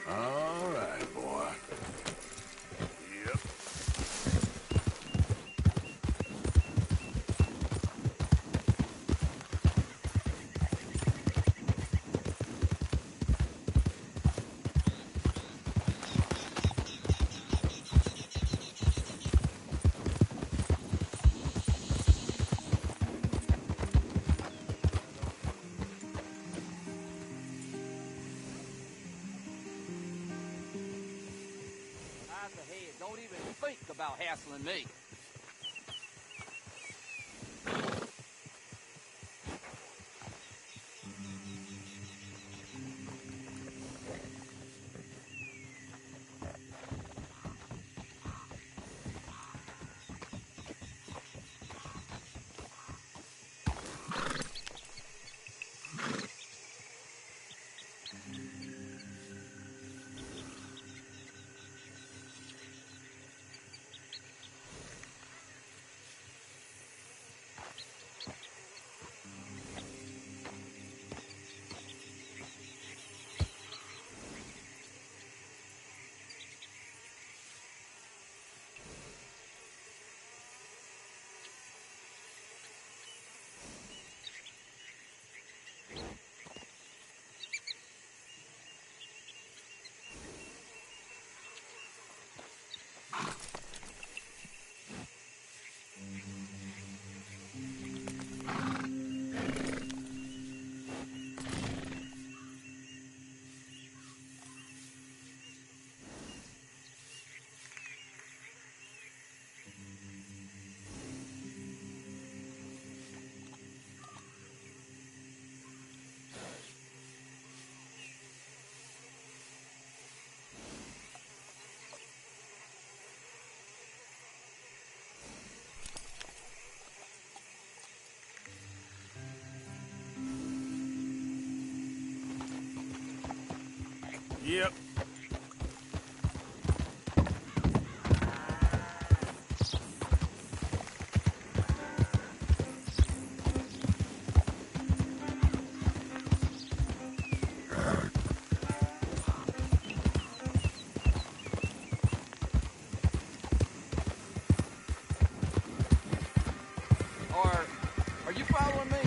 All right, boy. Yep. Eyes ahead. Don't even think about hassling me. Yep. Are you following me?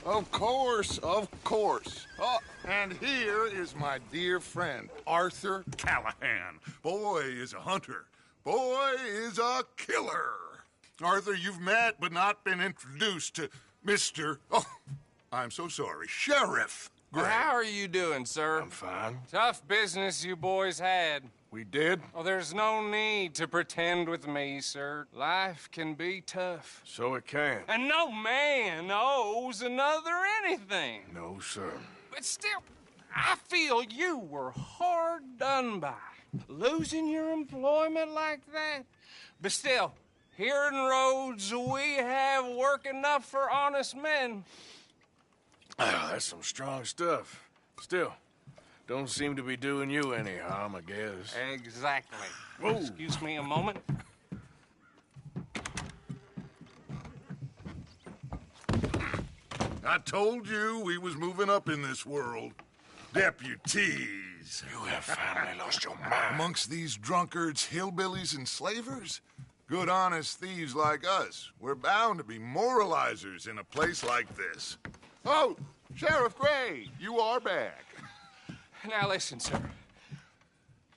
Of course, of course. Oh, and here is my dear friend, Arthur Callahan. Boy is a hunter. Boy is a killer. Arthur, you've met but not been introduced to Mr. Oh, I'm so sorry, Sheriff Gray. How are you doing, sir? I'm fine. Tough business you boys had. We did? Oh, there's no need to pretend with me, sir. Life can be tough. So it can. And no man owes another anything. No, sir. But still, I feel you were hard done by. Losing your employment like that. But still, here in Rhodes, we have work enough for honest men. Ah, that's some strong stuff. Still, don't seem to be doing you any harm, I guess. Exactly. Whoa. Excuse me a moment. I told you we was moving up in this world. Deputies. You have finally lost your mind. Amongst these drunkards, hillbillies, and slavers? Good, honest thieves like us. We're bound to be moralizers in a place like this. Oh, Sheriff Gray, you are back. Now listen, sir.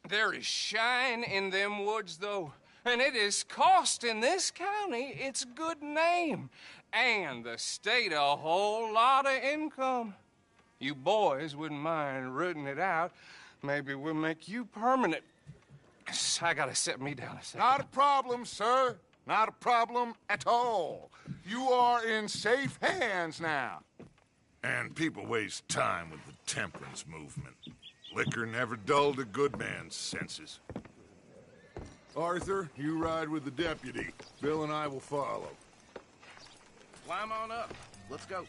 There is shine in them woods, though, and it is costing this county its good name and the state a whole lot of income. You boys wouldn't mind rooting it out. Maybe we'll make you permanent. I gotta sit me down a second. Not a problem, sir. Not a problem at all. You are in safe hands now. And people waste time with the temperance movement. Liquor never dulled a good man's senses. Arthur, you ride with the deputy. Bill and I will follow. Climb on up. Let's go.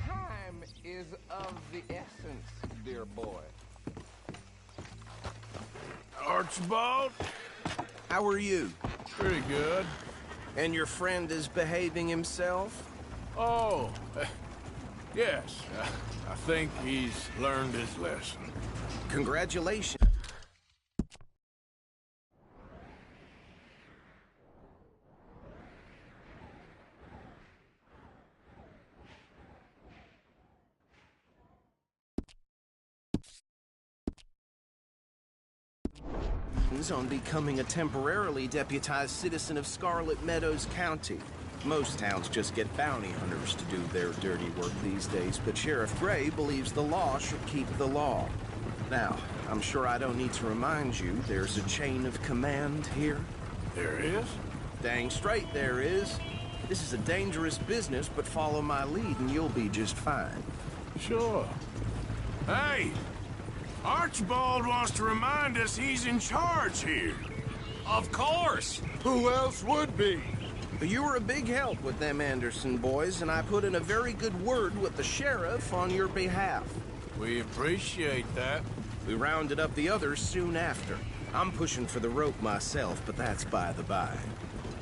Time is of the essence, dear boy. Archibald? How are you? Pretty good. And your friend is behaving himself? Oh, yes. I think he's learned his lesson. Congratulations. On becoming a temporarily deputized citizen of Scarlet Meadows County. Most towns just get bounty hunters to do their dirty work these days, but Sheriff Gray believes the law should keep the law. Now, I'm sure I don't need to remind you there's a chain of command here. There is? Dang straight there is. This is a dangerous business, but follow my lead and you'll be just fine. Sure. Hey! Archibald wants to remind us he's in charge here. Of course. Who else would be? You were a big help with them Anderson boys, and I put in a very good word with the sheriff on your behalf. We appreciate that. We rounded up the others soon after. I'm pushing for the rope myself, but that's by the by.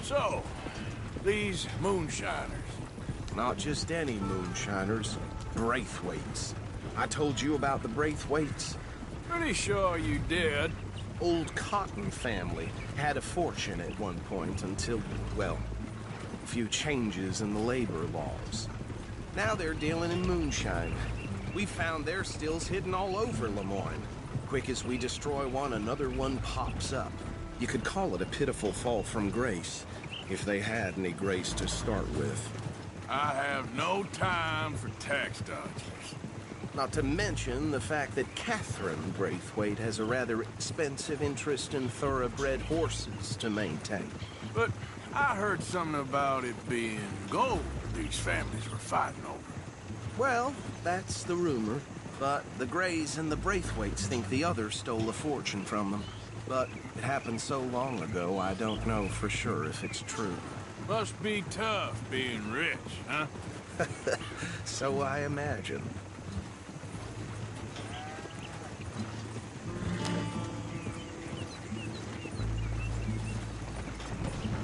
So, these moonshiners. Not just any moonshiners. Braithwaites. I told you about the Braithwaites. Pretty sure you did. Old Cotton family had a fortune at one point until, well, a few changes in the labor laws. Now they're dealing in moonshine. We found their stills hidden all over Lemoyne. Quick as we destroy one, another one pops up. You could call it a pitiful fall from grace, if they had any grace to start with. I have no time for tax dodgers. Not to mention the fact that Catherine Braithwaite has a rather expensive interest in thoroughbred horses to maintain. But I heard something about it being gold these families were fighting over. Well, that's the rumor. But the Greys and the Braithwaites think the others stole a fortune from them. But it happened so long ago, I don't know for sure if it's true. Must be tough being rich, huh? So I imagine.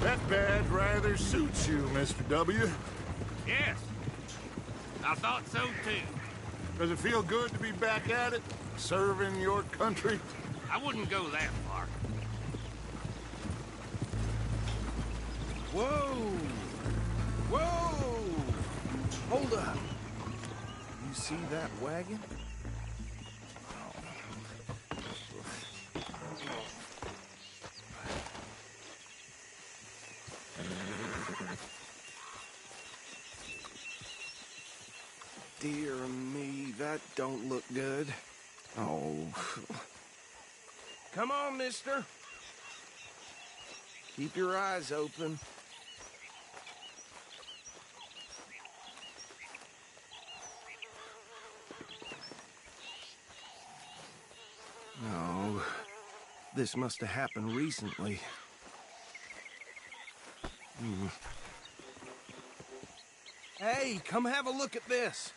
That badge rather suits you, Mr. W. Yes. I thought so too. Does it feel good to be back at it, serving your country? I wouldn't go that far. Whoa! Whoa! Hold up. You see that wagon? Dear me, that don't look good. Oh. Come on, mister. Keep your eyes open. No. This must have happened recently. Hey, come have a look at this.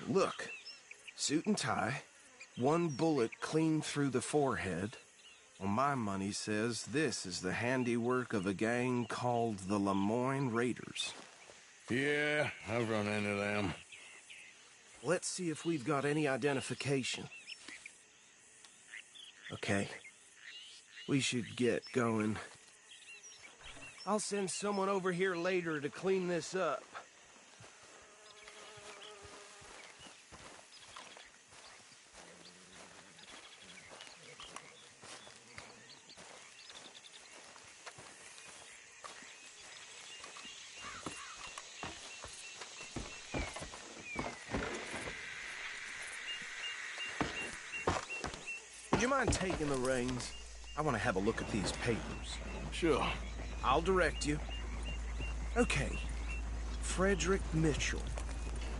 Look, suit and tie, one bullet clean through the forehead. Well, my money says this is the handiwork of a gang called the Lemoyne Raiders. Yeah, I've run into them. Let's see if we've got any identification. Okay, we should get going. I'll send someone over here later to clean this up. Would you mind taking the reins? I want to have a look at these papers. Sure. I'll direct you. Okay. Frederick Mitchell,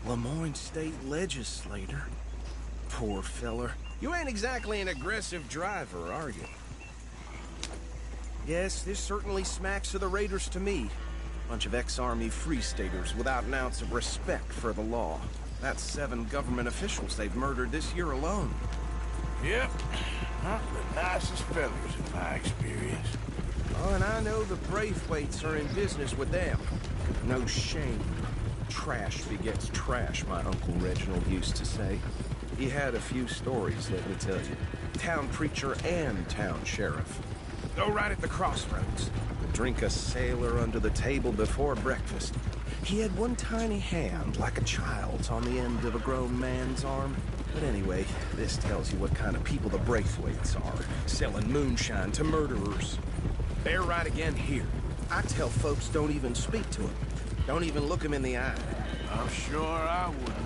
Lemoyne State Legislator. Poor feller. You ain't exactly an aggressive driver, are you? Yes, this certainly smacks of the Raiders to me. Bunch of ex-Army Free Staters without an ounce of respect for the law. That's 7 government officials they've murdered this year alone. Yep. Not the nicest fellas in my experience. Oh, and I know the Braithwaites are in business with them. No shame. Trash begets trash, my Uncle Reginald used to say. He had a few stories, let me tell you. Town preacher and town sheriff. Go right at the crossroads. Drink a sailor under the table before breakfast. He had one tiny hand, like a child's, on the end of a grown man's arm. But anyway, this tells you what kind of people the Braithwaites are, selling moonshine to murderers. They're right again here. I tell folks don't even speak to them. Don't even look them in the eye. I'm sure I wouldn't.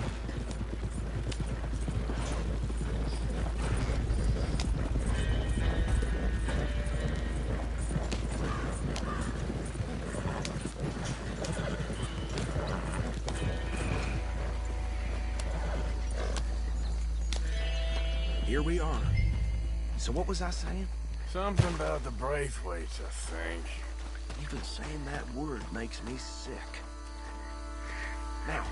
Here we are. So what was I saying? Something about the Braithwaites, I think. Even saying that word makes me sick. Now.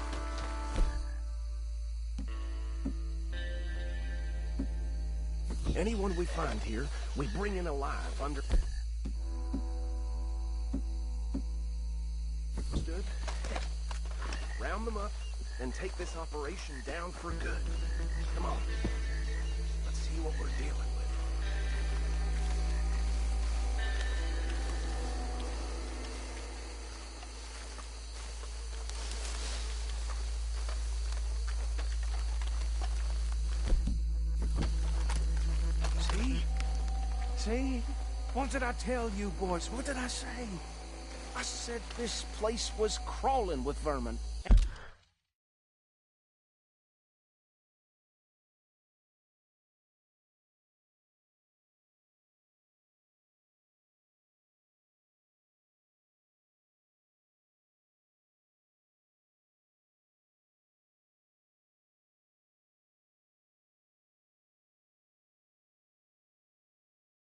Anyone we find here, we bring in alive under... Understood? Round them up, and take this operation down for good. Come on. Let's see what we're dealing with. See? What did I tell you, boys? What did I say? I said this place was crawling with vermin.